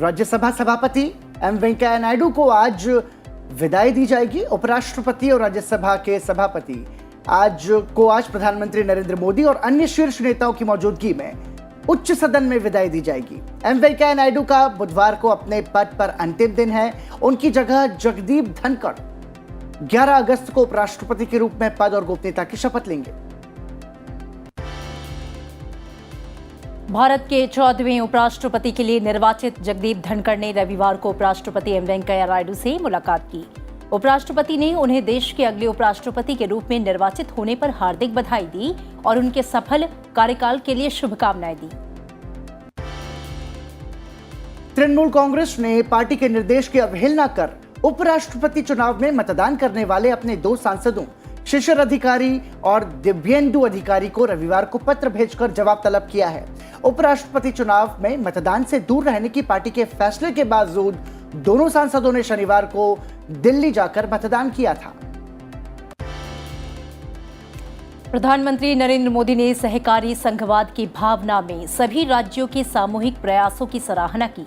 राज्यसभा सभापति एम वेंकैया नायडू को आज विदाई दी जाएगी। उपराष्ट्रपति और राज्यसभा के सभापति आज प्रधानमंत्री नरेंद्र मोदी और अन्य शीर्ष नेताओं की मौजूदगी में उच्च सदन में विदाई दी जाएगी। एम वेंकैया नायडू का बुधवार को अपने पद पर अंतिम दिन है। उनकी जगह जगदीप धनखड़ 11 अगस्त को उपराष्ट्रपति के रूप में पद और गोपनीयता की शपथ लेंगे। भारत के 14वें उपराष्ट्रपति के लिए निर्वाचित जगदीप धनखड़ ने रविवार को उपराष्ट्रपति एम वेंकैया नायडू से मुलाकात की। उपराष्ट्रपति ने उन्हें देश के अगले उपराष्ट्रपति के रूप में निर्वाचित होने पर हार्दिक बधाई दी और उनके सफल कार्यकाल के लिए शुभकामनाएं दी। तृणमूल कांग्रेस ने पार्टी के निर्देश की अवहेलना कर उपराष्ट्रपति चुनाव में मतदान करने वाले अपने 2 सांसदों शिशिर अधिकारी और दिव्येंदु अधिकारी को रविवार को पत्र भेजकर जवाब तलब किया है। उपराष्ट्रपति चुनाव में मतदान से दूर रहने की पार्टी के फैसले के बावजूद दोनों सांसदों ने शनिवार को दिल्ली जाकर मतदान किया था। प्रधानमंत्री नरेंद्र मोदी ने सहकारी संघवाद की भावना में सभी राज्यों के सामूहिक प्रयासों की सराहना की,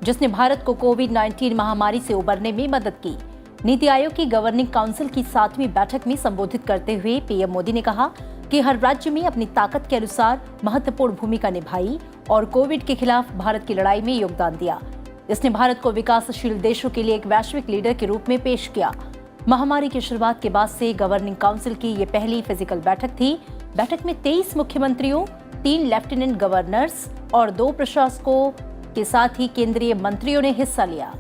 जिसने भारत को कोविड-19 महामारी से उबरने में मदद की। नीति आयोग की गवर्निंग काउंसिल की 7वीं बैठक में संबोधित करते हुए पीएम मोदी ने कहा कि हर राज्य में अपनी ताकत के अनुसार महत्वपूर्ण भूमिका निभाई और कोविड के खिलाफ भारत की लड़ाई में योगदान दिया। इसने भारत को विकासशील देशों के लिए एक वैश्विक लीडर के रूप में पेश किया। महामारी की शुरुआत के बाद से गवर्निंग काउंसिल की ये पहली फिजिकल बैठक थी। बैठक में 23 मुख्यमंत्रियों, 3 लेफ्टिनेंट गवर्नर्स और 2 प्रशासकों के साथ ही केंद्रीय मंत्रियों ने हिस्सा लिया।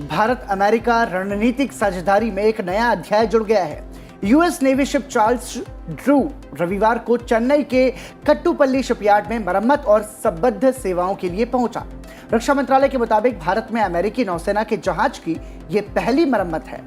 भारत अमेरिका रणनीतिक साझेदारी में एक नया अध्याय जुड़ गया है। US navy ship Charles Drew रविवार को चेन्नई के कट्टुपल्ली शिपयार्ड में मरम्मत और संबद्ध सेवाओं के लिए पहुंचा। रक्षा मंत्रालय के मुताबिक भारत में अमेरिकी नौसेना के जहाज की यह पहली मरम्मत है।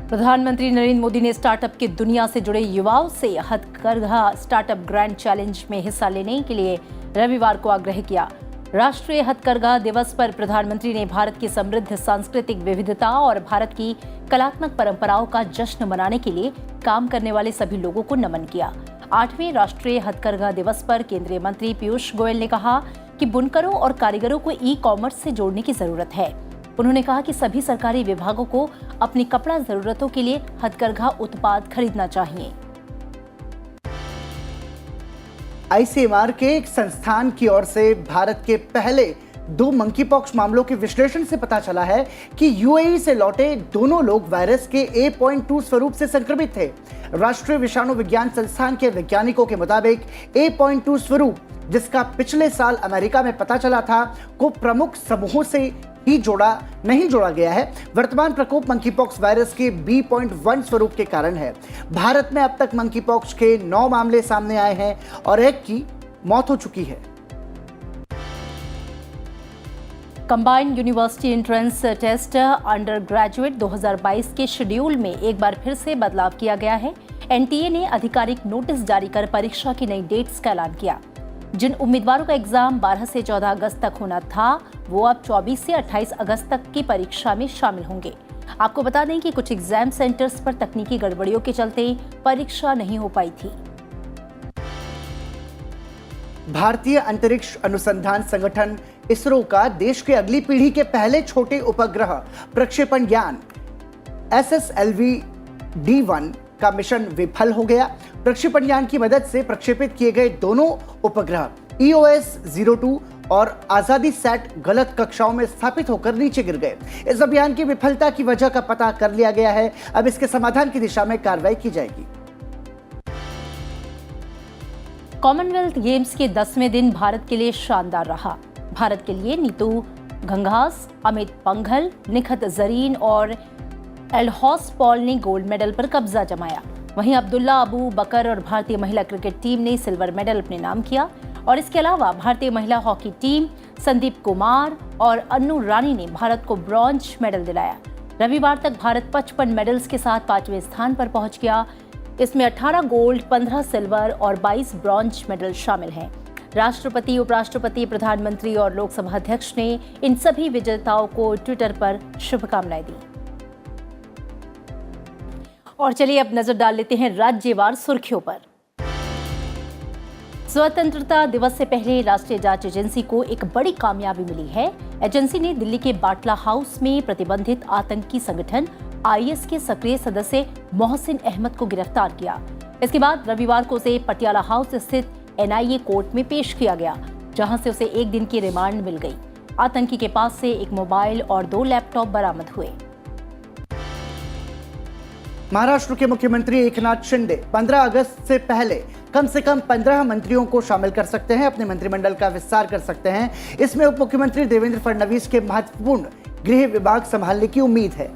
प्रधानमंत्री नरेंद्र मोदी ने स्टार्टअप की दुनिया से जुड़े युवाओं से हथकरघा स्टार्टअप ग्रैंड चैलेंज में हिस्सा लेने के लिए रविवार को आग्रह किया। राष्ट्रीय हथकरघा दिवस पर प्रधानमंत्री ने भारत की समृद्ध सांस्कृतिक विविधता और भारत की कलात्मक परंपराओं का जश्न मनाने के लिए काम करने वाले सभी लोगों को नमन किया। 8वें राष्ट्रीय हथकरघा दिवस पर केंद्रीय मंत्री पीयूष गोयल ने कहा कि बुनकरों और कारीगरों को ई-कॉमर्स से जोड़ने की जरूरत है। उन्होंने कहा कि सभी सरकारी विभागों को अपनी कपड़ा जरूरतों के लिए हथकरघा उत्पाद खरीदना चाहिए। आईसीएमआर के एक संस्थान की ओर से भारत के पहले 2 मंकीपॉक्स मामलों के विश्लेषण से पता चला है कि यूएई से लौटे दोनों लोग वायरस के A.2 स्वरूप से संक्रमित थे। राष्ट्रीय विषाणु विज्ञान संस्थान के वैज्ञानिकों के मुताबिक A.2 स्वरूप, जिसका पिछले साल अमेरिका में पता चला था, को प्रमुख समूहों से ही नहीं जोड़ा गया है। वर्तमान प्रकोप मंकीपॉक्स वायरस के B.1 स्वरूप के कारण है। भारत में अब तक मंकीपॉक्स के 9 मामले सामने आए हैं और 1 की मौत हो चुकी है। Combined university entrance test undergraduate 2022 के शेड्यूल में एक बार फिर से बदलाव किया गया है। एनटीए ने आधिकारिक नोटिस जारी कर परीक्षा की नई डेट्स का ऐलान किया। जिन उम्मीदवारों का एग्जाम 12 से 14 अगस्त तक होना था, वो अब 24 से 28 अगस्त तक की परीक्षा में शामिल होंगे। आपको बता दें कि कुछ एग्जाम सेंटर्स पर तकनीकी गड़बड़ियों के चलते परीक्षा नहीं हो पाई थी। भारतीय अंतरिक्ष अनुसंधान संगठन इसरो का देश के अगली पीढ़ी के पहले छोटे उपग्रह प्रक्षेपण यान SSLV-D1 का मिशन विफल हो गया। प्रक्षेपण यान की मदद से प्रक्षेपित किए गए दोनों उपग्रह EOS-02 और आजादी सैट गलत कक्षाओं में स्थापित होकर नीचे गिर गए। इस अभियान की विफलता की वजह का पता कर लिया गया है। अब इसके समाधान की दिशा में कार्रवाई की जाएगी। कॉमनवेल्थ गेम्स के 10वें दिन भारत के लिए शानदार रहा। भारत के लिए नीतू घंघास, अमित पंघल, निखत जरीन और एलहॉस पॉल ने गोल्ड मेडल पर कब्जा जमाया। वहीं अब्दुल्ला अबू बकर और भारतीय महिला क्रिकेट टीम ने सिल्वर मेडल अपने नाम किया और इसके अलावा भारतीय महिला हॉकी टीम संदीप कुमार और अन्नू रानी ने भारत को ब्रॉन्ज मेडल दिलाया। रविवार तक भारत 55 मेडल्स के साथ 5वें स्थान पर पहुंच गया। इसमें 18 गोल्ड, 15 सिल्वर और 22 ब्रॉन्ज मेडल शामिल हैं। राष्ट्रपति, उपराष्ट्रपति, प्रधानमंत्री और लोकसभा अध्यक्ष ने इन सभी विजेताओं को ट्विटर पर शुभकामनाएं दी। और चलिए अब नजर डाल लेते हैं राज्यवार सुर्खियों पर। स्वतंत्रता दिवस से पहले राष्ट्रीय जांच एजेंसी को एक बड़ी कामयाबी मिली है। एजेंसी ने दिल्ली के बाटला हाउस में प्रतिबंधित आतंकी संगठन आईएस के सक्रिय सदस्य मोहसिन अहमद को गिरफ्तार किया। इसके बाद रविवार को उसे पटियाला हाउस स्थित एनआईए कोर्ट में पेश किया गया, जहां से उसे 1 दिन की रिमांड मिल गई। आतंकी के पास से एक मोबाइल और 2 लैपटॉप बरामद हुए। महाराष्ट्र के मुख्यमंत्री एकनाथ शिंदे 15 अगस्त से पहले कम से कम 15 मंत्रियों को शामिल कर सकते हैं, अपने मंत्रिमंडल का विस्तार कर सकते हैं। इसमें उप मुख्यमंत्री देवेंद्र फडणवीस के महत्वपूर्ण गृह विभाग संभालने की उम्मीद है।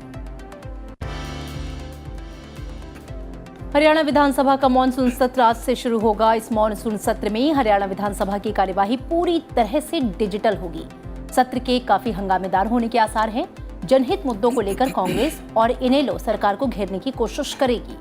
हरियाणा विधानसभा का मॉनसून सत्र आज से शुरू होगा। इस मॉनसून सत्र में हरियाणा विधानसभा की कार्यवाही पूरी तरह से डिजिटल होगी। सत्र के काफी हंगामेदार होने के आसार हैं। जनहित मुद्दों को लेकर कांग्रेस और इनेलो सरकार को घेरने की कोशिश करेगी।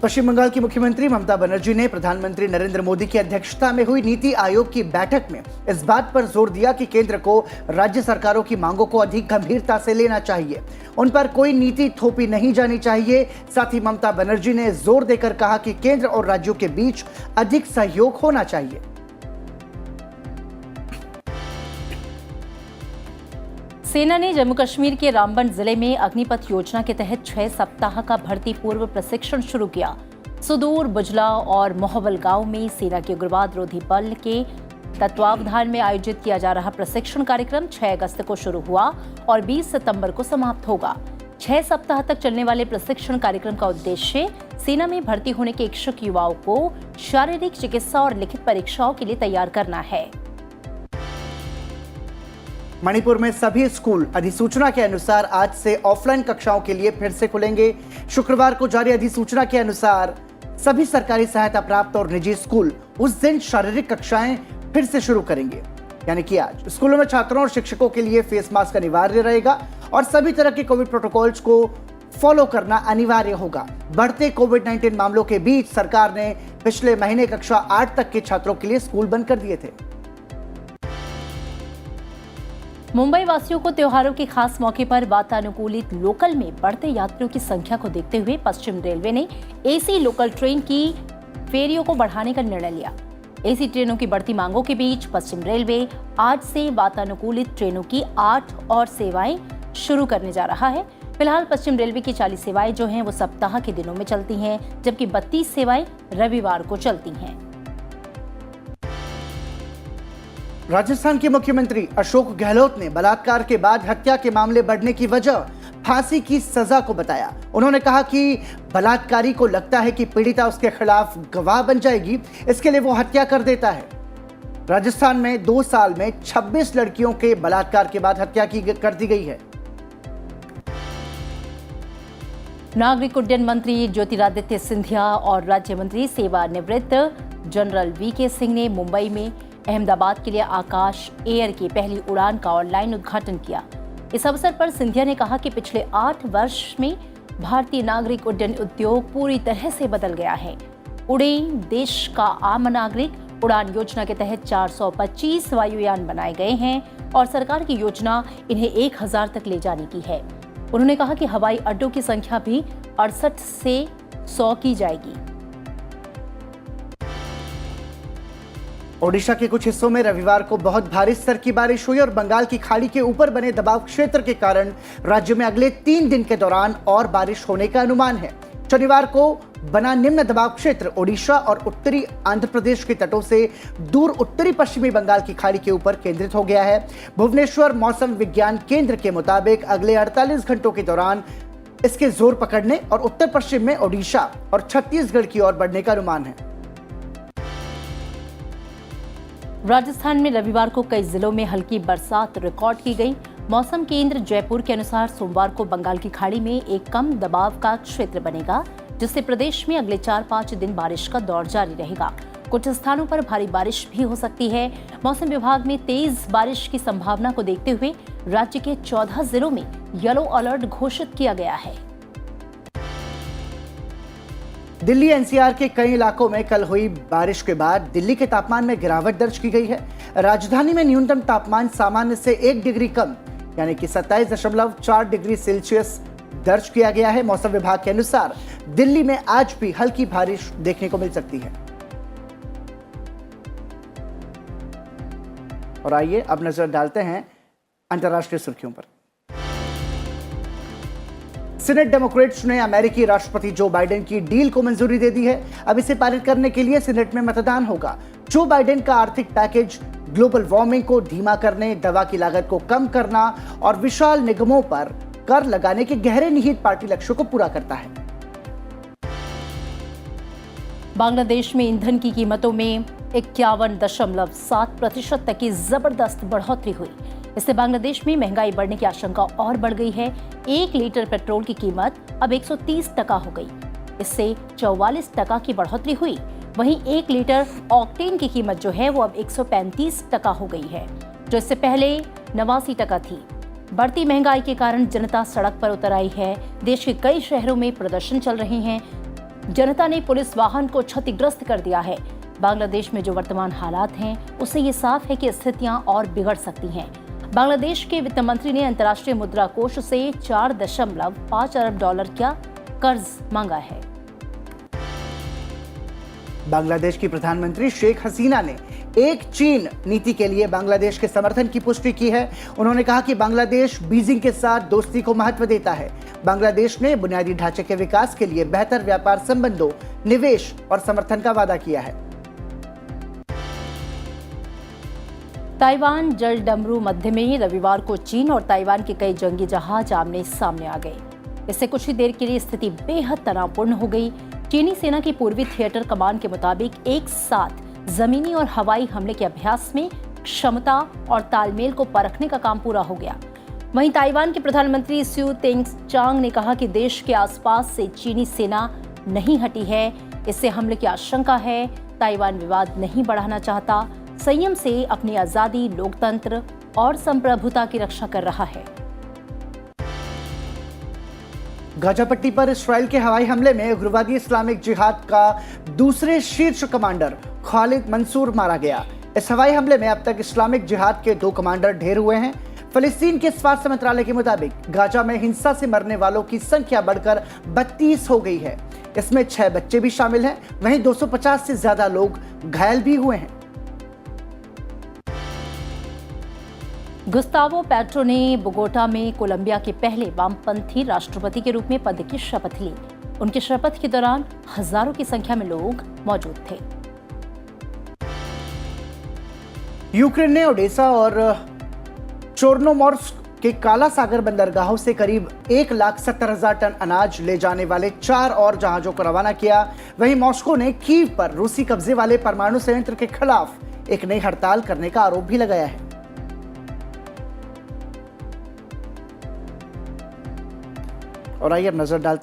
पश्चिम बंगाल की मुख्यमंत्री ममता बनर्जी ने प्रधानमंत्री नरेंद्र मोदी की अध्यक्षता में हुई नीति आयोग की बैठक में इस बात पर जोर दिया कि केंद्र को राज्य सरकारों की मांगों को अधिक गंभीरता से लेना चाहिए, उन पर कोई नीति थोपी नहीं जानी चाहिए। साथ ही ममता बनर्जी ने जोर देकर कहा कि केंद्र और राज्यों के बीच अधिक सहयोग होना चाहिए। सेना ने जम्मू कश्मीर के रामबन जिले में अग्निपथ योजना के तहत 6 सप्ताह का भर्ती पूर्व प्रशिक्षण शुरू किया। सुदूर बुजला और मोहबल गांव में सेना के उग्रवाद रोधी बल के तत्वावधान में आयोजित किया जा रहा प्रशिक्षण कार्यक्रम 6 अगस्त को शुरू हुआ और 20 सितंबर को समाप्त होगा। 6 सप्ताह तक चलने वाले प्रशिक्षण कार्यक्रम का उद्देश्य सेना में भर्ती होने के इच्छुक युवाओं को शारीरिक, चिकित्सा और लिखित परीक्षाओं के लिए तैयार करना है। मणिपुर में सभी स्कूल अधिसूचना के अनुसार आज से ऑफलाइन कक्षाओं के लिए फिर से खुलेंगे। शुक्रवार को जारी अधिसूचना के अनुसार सभी सरकारी सहायता प्राप्त और निजी स्कूल उस दिन शारीरिक कक्षाएं फिर से शुरू करेंगे, यानी कि आज। स्कूलों में छात्रों और शिक्षकों के लिए फेस मास्क अनिवार्य रहेगा और सभी तरह के कोविड प्रोटोकॉल्स को फॉलो करना अनिवार्य होगा। बढ़ते कोविड-19 मामलों के बीच सरकार ने पिछले महीने कक्षा 8 तक के छात्रों के लिए स्कूल बंद कर दिए थे। मुंबई वासियों को त्योहारों के खास मौके पर वातानुकूलित लोकल में बढ़ते यात्रियों की संख्या को देखते हुए पश्चिम रेलवे ने एसी लोकल ट्रेन की फेरियों को बढ़ाने का निर्णय लिया। एसी ट्रेनों की बढ़ती मांगों के बीच पश्चिम रेलवे आज से वातानुकूलित ट्रेनों की 8 और सेवाएं शुरू करने जा रहा है। फिलहाल पश्चिम रेलवे की 40 सेवाएं जो हैं वो सप्ताह के दिनों में चलती हैं, जबकि 32 सेवाएं रविवार को चलती हैं। राजस्थान के मुख्यमंत्री अशोक गहलोत ने बलात्कार के बाद हत्या के मामले बढ़ने की वजह फांसी की सजा को बताया। उन्होंने कहा कि बलात्कारी को लगता है कि पीड़िता उसके खिलाफ गवाह बन जाएगी, इसके लिए वो हत्या कर देता है। राजस्थान में 2 साल में 26 लड़कियों के बलात्कार के बाद हत्या कर दी गई है। नागरिक उड्डयन मंत्री ज्योतिरादित्य सिंधिया और राज्य मंत्री सेवानिवृत्त जनरल वीके सिंह ने मुंबई में अहमदाबाद के लिए आकाश एयर की पहली उड़ान का ऑनलाइन उद्घाटन किया। इस अवसर पर सिंधिया ने कहा कि पिछले 8 वर्ष में भारतीय नागरिक उड्डयन उद्योग पूरी तरह से बदल गया है। उड़ें देश का आम नागरिक उड़ान योजना के तहत 425 वायुयान बनाए गए हैं और सरकार की योजना इन्हें 1000 तक ले जाने की है। उन्होंने कहा कि हवाई अड्डों की संख्या भी 68 से 100 की जाएगी। ओडिशा के कुछ हिस्सों में रविवार को बहुत भारी स्तर की बारिश हुई और बंगाल की खाड़ी के ऊपर बने दबाव क्षेत्र के कारण राज्य में अगले 3 दिन के दौरान और बारिश होने का अनुमान है। शनिवार को बना निम्न दबाव क्षेत्र ओडिशा और उत्तरी आंध्र प्रदेश के तटों से दूर उत्तरी पश्चिमी बंगाल की खाड़ी के ऊपर केंद्रित हो गया है। भुवनेश्वर मौसम विज्ञान केंद्र के मुताबिक अगले 48 घंटों के दौरान इसके जोर पकड़ने और उत्तर पश्चिम में ओडिशा और छत्तीसगढ़ की ओर बढ़ने का अनुमान है। राजस्थान में रविवार को कई जिलों में हल्की बरसात रिकॉर्ड की गई। मौसम केंद्र जयपुर के अनुसार सोमवार को बंगाल की खाड़ी में एक कम दबाव का क्षेत्र बनेगा, जिससे प्रदेश में अगले 4-5 दिन बारिश का दौर जारी रहेगा। कुछ स्थानों पर भारी बारिश भी हो सकती है। मौसम विभाग में तेज बारिश की संभावना को देखते हुए राज्य के 14 जिलों में येलो अलर्ट घोषित किया गया है। दिल्ली एनसीआर के कई इलाकों में कल हुई बारिश के बाद दिल्ली के तापमान में गिरावट दर्ज की गई है। राजधानी में न्यूनतम तापमान सामान्य से 1 डिग्री कम यानी कि 27.4 डिग्री सेल्सियस दर्ज किया गया है। मौसम विभाग के अनुसार दिल्ली में आज भी हल्की बारिश देखने को मिल सकती है। और आइए अब नजर डालते हैं अंतर्राष्ट्रीय सुर्खियों पर। सीनेट डेमोक्रेट्स ने अमेरिकी राष्ट्रपति जो बाइडेन की डील को मंजूरी दे दी है। अब इसे पारित करने के लिए सीनेट में मतदान होगा। जो बाइडेन का आर्थिक पैकेज ग्लोबल वार्मिंग को धीमा करने, दवा की लागत को कम करना और विशाल निगमों पर कर लगाने के गहरे निहित पार्टी लक्ष्यों को पूरा करता है। बांग्लादेश में ईंधन की कीमतों में 51.7% तक की जबरदस्त बढ़ोतरी हुई। इससे बांग्लादेश में महंगाई बढ़ने की आशंका और बढ़ गई है। 1 लीटर पेट्रोल की कीमत अब 130 टका हो गई। इससे 44 टका की बढ़ोतरी हुई। वहीं 1 लीटर ऑक्टेन की कीमत जो है वो अब 135 टका हो गई है, जो इससे पहले 89 टका थी। बढ़ती महंगाई के कारण जनता सड़क पर उतर आई है। देश के कई शहरों में प्रदर्शन चल रहे हैं। जनता ने पुलिस वाहन को क्षतिग्रस्त कर दिया है। बांग्लादेश में जो वर्तमान हालात हैं उससे ये साफ है कि स्थितियां और बिगड़ सकती हैं। बांग्लादेश के वित्त मंत्री ने अंतर्राष्ट्रीय मुद्रा कोष से $4.5 अरब का कर्ज मांगा है। बांग्लादेश की प्रधानमंत्री शेख हसीना ने एक चीन नीति के लिए बांग्लादेश के समर्थन की पुष्टि की है। उन्होंने कहा कि बांग्लादेश बीजिंग के साथ दोस्ती को महत्व देता है। बांग्लादेश ने बुनियादी ढांचे के विकास के लिए बेहतर व्यापार संबंधों, निवेश और समर्थन का वादा किया है। ताइवान जल डमरू मध्य में रविवार को चीन और ताइवान के कई जंगी जहाज आमने सामने आ गए। इससे कुछ ही देर के लिए स्थिति बेहद तनावपूर्ण हो गई। चीनी सेना की पूर्वी थिएटर कमान के मुताबिक एक साथ जमीनी और हवाई हमले के अभ्यास में क्षमता और तालमेल को परखने का काम पूरा हो गया। वहीं ताइवान के प्रधानमंत्री स्यू तेंग-चांग ने कहा कि देश के आसपास से चीनी सेना नहीं हटी है। इससे हमले की आशंका है। ताइवान विवाद नहीं बढ़ाना चाहता, संयम से अपनी आजादी, लोकतंत्र और संप्रभुता की रक्षा कर रहा है। गाजा पट्टी पर इस्राएल के हवाई हमले में उग्रवादी इस्लामिक जिहाद का दूसरे शीर्ष कमांडर खालिद मंसूर मारा गया। इस हवाई हमले में अब तक इस्लामिक जिहाद के 2 कमांडर ढेर हुए हैं। फिलिस्तीन के स्वास्थ्य मंत्रालय के मुताबिक गाजा में हिंसा से मरने वालों की संख्या बढ़कर 32 हो गई है। इसमें 6 बच्चे भी शामिल हैं। वहीं 250 से ज्यादा लोग घायल भी हुए हैं। गुस्तावो पेट्रो ने बोगोटा में कोलंबिया के पहले वामपंथी राष्ट्रपति के रूप में पद की शपथ ली। उनके शपथ के दौरान हजारों की संख्या में लोग मौजूद थे। यूक्रेन ने ओडेसा और चोर्नोमोर्स्क के काला सागर बंदरगाहों से करीब 1,70,000 टन अनाज ले जाने वाले 4 और जहाजों को रवाना किया। वहीं मॉस्को ने कीव पर रूसी कब्जे वाले परमाणु संयंत्र के खिलाफ एक नई हड़ताल करने का आरोप भी लगाया है। और आइए अब नजर डालते हैं